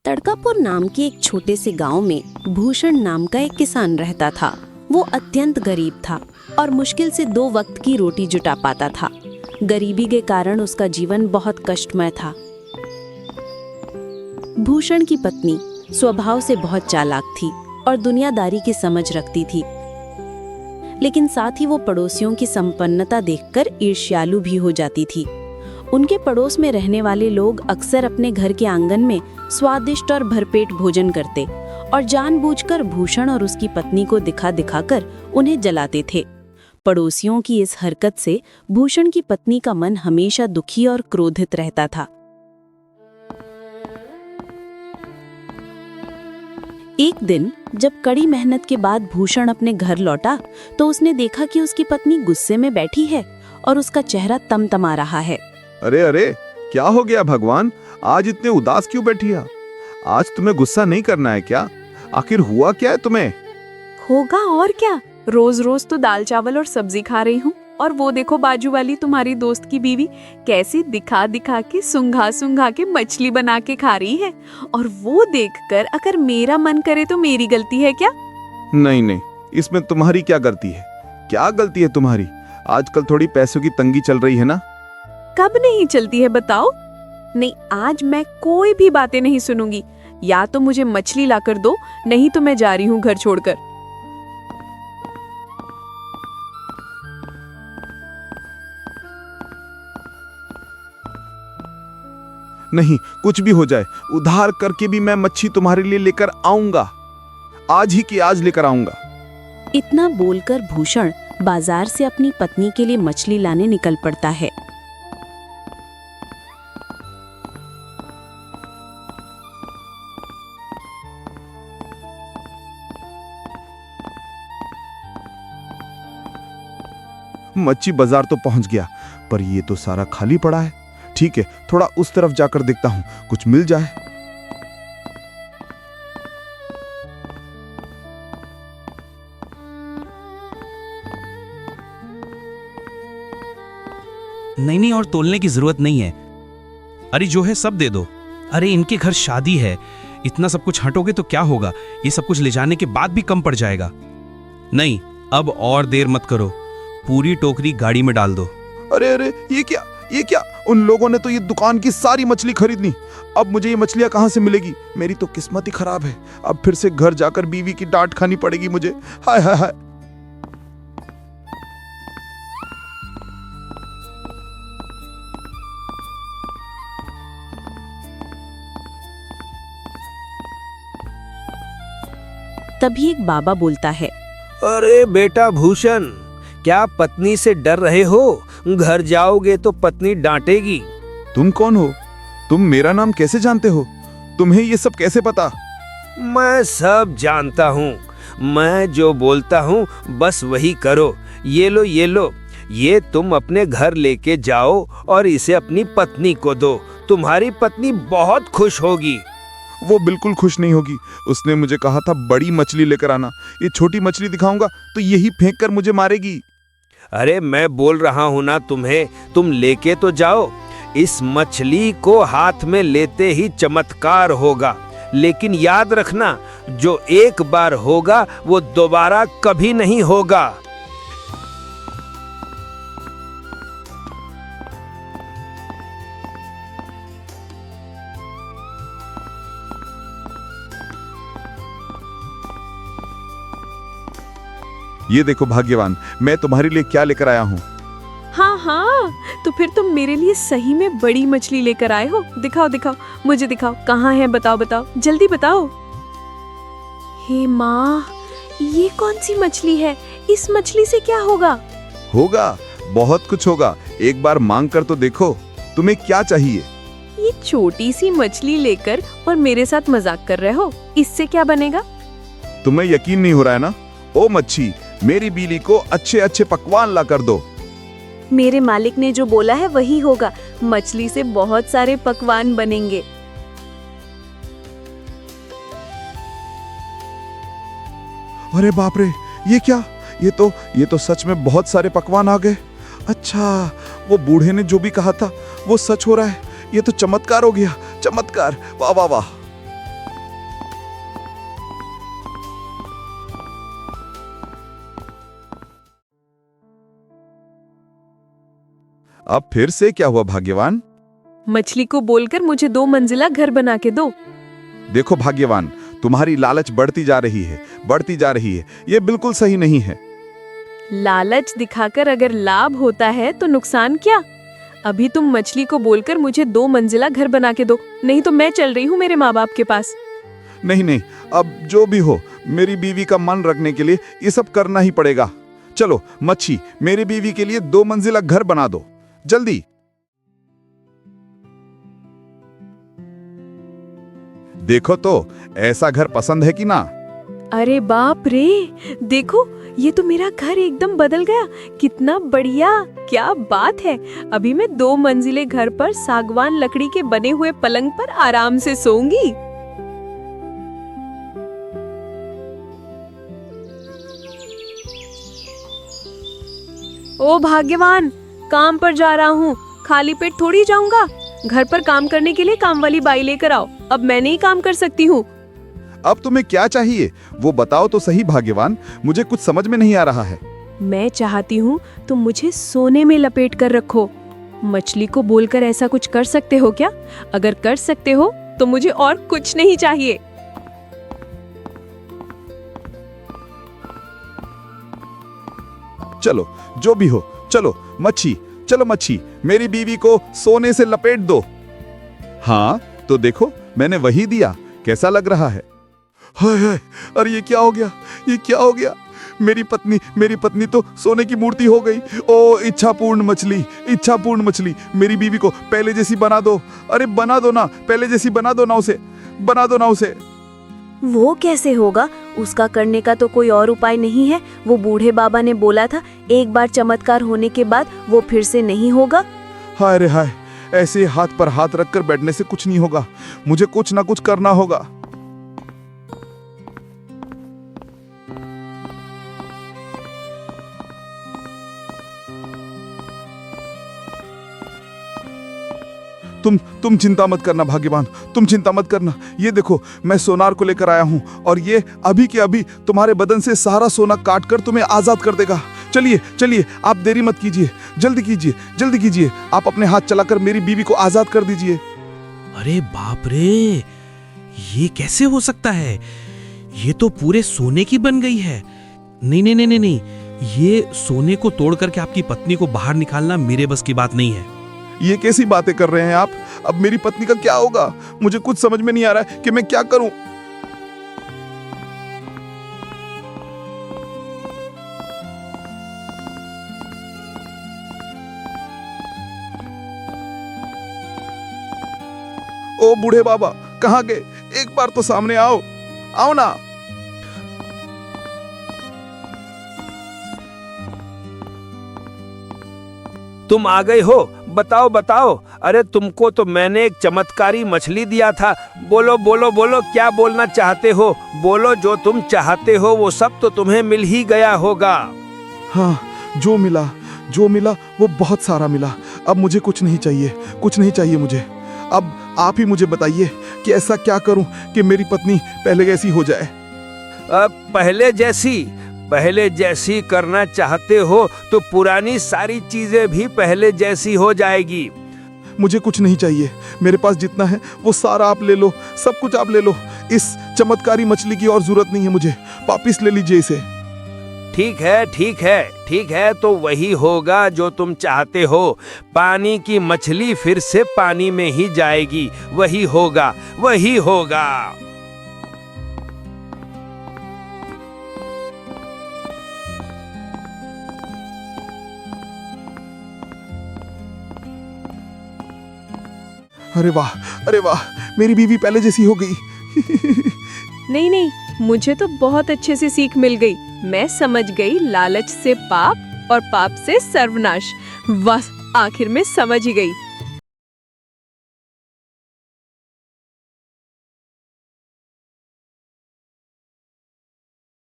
तड़कापुर नाम के एक छोटे से गांव में भूषण नाम का एक किसान रहता था। वो अत्यंत गरीब था और मुश्किल से 2 वक्त की रोटी जुटा पाता था। गरीबी के कारण उसका जीवन बहुत कष्टमय था। भूषण की पत्नी स्वभाव से बहुत चालाक थी और दुनियादारी की समझ रखती थी, लेकिन साथ ही वो पड़ोसियों की संपन्नता देखकर ईर्ष्यालु भी हो जाती थी। उनके पड़ोस में रहने वाले लोग अक्सर अपने घर के आंगन में स्वादिष्ट और भरपेट भोजन करते और जानबूझकर भूषण और उसकी पत्नी को दिखा दिखाकर उन्हें जलाते थे। पड़ोसियों की इस हरकत से भूषण की पत्नी का मन हमेशा दुखी और क्रोधित रहता था। एक दिन जब कड़ी मेहनत के बाद भूषण अपने घर लौटा तो उसने देखा कि उसकी पत्नी गुस्से में बैठी है और उसका चेहरा तमतमा रहा है। अरे अरे, क्या हो गया भगवान, आज इतने उदास क्यों बैठी है? आज तुम्हें गुस्सा नहीं करना है क्या? आखिर हुआ क्या है तुम्हें? होगा और क्या, रोज रोज तो दाल चावल और सब्जी खा रही हूँ, और वो देखो बाजू वाली तुम्हारी दोस्त की बीवी कैसी दिखा दिखा के सुंघा सुंघा के मछली बना के खा रही है। और वो देखकर अगर मेरा मन करे तो मेरी गलती है क्या? नहीं नहीं, इसमें तुम्हारी क्या गलती है? क्या गलती है तुम्हारी? आजकल थोड़ी पैसों की तंगी चल रही है ना। कब नहीं चलती है बताओ? नहीं, आज मैं कोई भी बातें नहीं सुनूंगी। या तो मुझे मछली लाकर दो, नहीं तो मैं जा रही हूँ घर छोड़कर। नहीं, कुछ भी हो जाए, उधार करके भी मैं मच्छी तुम्हारे लिए लेकर आऊंगा। आज ही की आज लेकर आऊंगा। इतना बोलकर भूषण बाजार से अपनी पत्नी के लिए मछली लाने निकल पड़ता है। मच्छी बाजार तो पहुंच गया, पर ये तो सारा खाली पड़ा है। ठीक है, थोड़ा उस तरफ जाकर देखता हूं, कुछ मिल जाए। नहीं, और तोलने की जरूरत नहीं है। अरे जो है सब दे दो। अरे इनके घर शादी है, इतना सब कुछ हटोगे तो क्या होगा? ये सब कुछ ले जाने के बाद भी कम पड़ जाएगा। नहीं, अब और देर मत करो, पूरी टोकरी गाड़ी में डाल दो। अरे अरे, ये क्या? उन लोगों ने तो ये दुकान की सारी मछली खरीद ली। अब मुझे ये मछलियां कहां से मिलेगी? मेरी तो किस्मत ही खराब है। अब फिर से घर जाकर बीवी की डांट खानी पड़ेगी मुझे। हाय हाय हाय। तभी एक बाबा बोलता है, अरे बेटा भूषण, क्या पत्नी से डर रहे हो? घर जाओगे तो पत्नी डांटेगी। तुम कौन हो? तुम मेरा नाम कैसे जानते हो? तुम्हें ये सब कैसे पता? मैं सब जानता हूँ। मैं जो बोलता हूँ बस वही करो। ये लो ये लो, ये तुम अपने घर लेके जाओ और इसे अपनी पत्नी को दो। तुम्हारी पत्नी बहुत खुश होगी। वो बिल्कुल खुश नहीं होगी। उसने मुझे कहा था बड़ी मछली लेकर आना। ये छोटी मछली दिखाऊंगा तो यही फेंक कर मुझे मारेगी। अरे मैं बोल रहा हूँ ना तुम्हें, तुम लेके तो जाओ। इस मछली को हाथ में लेते ही चमत्कार होगा, लेकिन याद रखना, जो एक बार होगा वो दोबारा कभी नहीं होगा। ये देखो भाग्यवान, मैं तुम्हारे लिए क्या लेकर आया हूँ। हाँ, तो फिर तुम मेरे लिए सही में बड़ी मछली लेकर आए हो। दिखाओ दिखाओ, मुझे दिखाओ, कहाँ है? बताओ बताओ, जल्दी बताओ। हे माँ, ये कौन सी मछली है? इस मछली से क्या होगा? होगा, बहुत कुछ होगा। एक बार मांग कर तो देखो, तुम्हें क्या चाहिए? ये छोटी सी मछली लेकर और मेरे साथ मजाक कर रहे हो? इससे क्या बनेगा? तुम्हें यकीन नहीं हो रहा है ना? ओ मच्छी, मेरी बीली को अच्छे अच्छे पकवान ला कर दो। मेरे मालिक ने जो बोला है वही होगा। मछली से बहुत सारे पकवान बनेंगे। अरे बाप रे, ये क्या? ये तो सच में बहुत सारे पकवान आ गए। अच्छा, वो बूढ़े ने जो भी कहा था वो सच हो रहा है। ये तो चमत्कार हो गया, चमत्कार। वाह वाह वाह। अब फिर से क्या हुआ भाग्यवान? मछली को बोलकर मुझे 2 मंजिला घर बना के दो। देखो भाग्यवान, तुम्हारी लालच बढ़ती जा रही है, बढ़ती जा रही है। ये बिल्कुल सही नहीं है। लालच दिखाकर अगर लाभ होता है तो नुकसान क्या? अभी तुम मछली को बोलकर मुझे 2 मंजिला घर बना के दो, नहीं तो मैं चल रही हूँ मेरे माँ बाप के पास। नहीं नहीं, अब जो भी हो, मेरी बीवी का मन रखने के लिए ये सब करना ही पड़ेगा। चलो मच्छी, मेरी बीवी के लिए 2 मंजिला घर बना दो, जल्दी। देखो तो, ऐसा घर पसंद है कि ना? अरे बाप रे, देखो ये तो मेरा घर एकदम बदल गया। कितना बढ़िया, क्या बात है। अभी मैं 2 मंजिले घर पर सागवान लकड़ी के बने हुए पलंग पर आराम से सोऊंगी। ओ भाग्यवान, काम पर जा रहा हूँ, खाली पेट थोड़ी जाऊंगा। घर पर काम करने के लिए काम वाली बाई लेकर आओ, अब मैं नहीं काम कर सकती हूँ। अब तुम्हें क्या चाहिए वो बताओ तो सही भाग्यवान, मुझे कुछ समझ में नहीं आ रहा है। मैं चाहती हूँ तुम मुझे सोने में लपेट कर रखो। मछली को बोलकर ऐसा कुछ कर सकते हो क्या? अगर कर सकते हो तो मुझे और कुछ नहीं चाहिए। चलो जो भी हो, चलो मच्छी, चलो मच्छी, मेरी बीवी को सोने से लपेट दो। हाँ तो देखो, मैंने वही दिया, कैसा लग रहा है? हाय हाय, अरे ये क्या हो गया, ये क्या हो गया? मेरी पत्नी तो सोने की मूर्ति हो गई। ओ इच्छापूर्ण मछली, इच्छापूर्ण मछली, मेरी बीवी को पहले जैसी बना दो। अरे बना दो ना, पहले जैसी बना दो ना उसे, बना दो ना उसे। वो कैसे होगा? उसका करने का तो कोई और उपाय नहीं है। वो बूढ़े बाबा ने बोला था, एक बार चमत्कार होने के बाद वो फिर से नहीं होगा। हाय रे हाय, ऐसे हाथ पर हाथ रखकर बैठने से कुछ नहीं होगा, मुझे कुछ ना कुछ करना होगा। तुम चिंता मत करना भाग्यवान, तुम चिंता मत करना। ये देखो, मैं सोनार को लेकर आया हूं और ये अभी के अभी तुम्हारे बदन से सारा सोना काट कर तुम्हें आजाद कर देगा। चलिए चलिए, आप देरी मत कीजिए, जल्दी कीजिए, जल्दी कीजिए। आप अपने हाथ चलाकर मेरी बीवी को आजाद कर दीजिए। अरे बाप रे, ये कैसे हो सकता है? ये तो पूरे सोने की बन गई है। नहीं नहीं नहीं नहीं नहीं, ये सोने को तोड़ करके आपकी पत्नी को बाहर निकालना मेरे बस की बात नहीं है। ये कैसी बातें कर रहे हैं आप? अब मेरी पत्नी का क्या होगा? मुझे कुछ समझ में नहीं आ रहा है कि मैं क्या करूं। ओ बूढ़े बाबा, कहां गए? एक बार तो सामने आओ, आओ ना। तुम आ गए हो, बताओ बताओ। अरे तुमको तो मैंने एक चमत्कारी मछली दिया था। बोलो बोलो बोलो, क्या बोलना चाहते हो? बोलो, जो तुम चाहते हो वो सब तो तुम्हें मिल ही गया होगा। हाँ, जो मिला वो बहुत सारा मिला। अब मुझे कुछ नहीं चाहिए, कुछ नहीं चाहिए मुझे। अब आप ही मुझे बताइए कि ऐसा क्या करूं कि मेरी पत्नी पहले जैसी हो जाए। पहले जैसी करना चाहते हो तो पुरानी सारी चीजें भी पहले जैसी हो जाएगी। मुझे कुछ नहीं चाहिए, मेरे पास जितना है वो सारा आप ले लो, सब कुछ आप ले लो। इस चमत्कारी मछली की और जरूरत नहीं है मुझे, वापिस ले लीजिए इसे। ठीक है ठीक है ठीक है, तो वही होगा जो तुम चाहते हो। पानी की मछली फिर से पानी में ही जाएगी, वही होगा, वही होगा। अरे वाह, अरे वाह, मेरी बीवी पहले जैसी हो गई। नहीं नहीं, मुझे तो बहुत अच्छे से सीख मिल गई। मैं समझ गई, लालच से पाप और पाप से सर्वनाश। वाह, आखिर में समझ ही गई।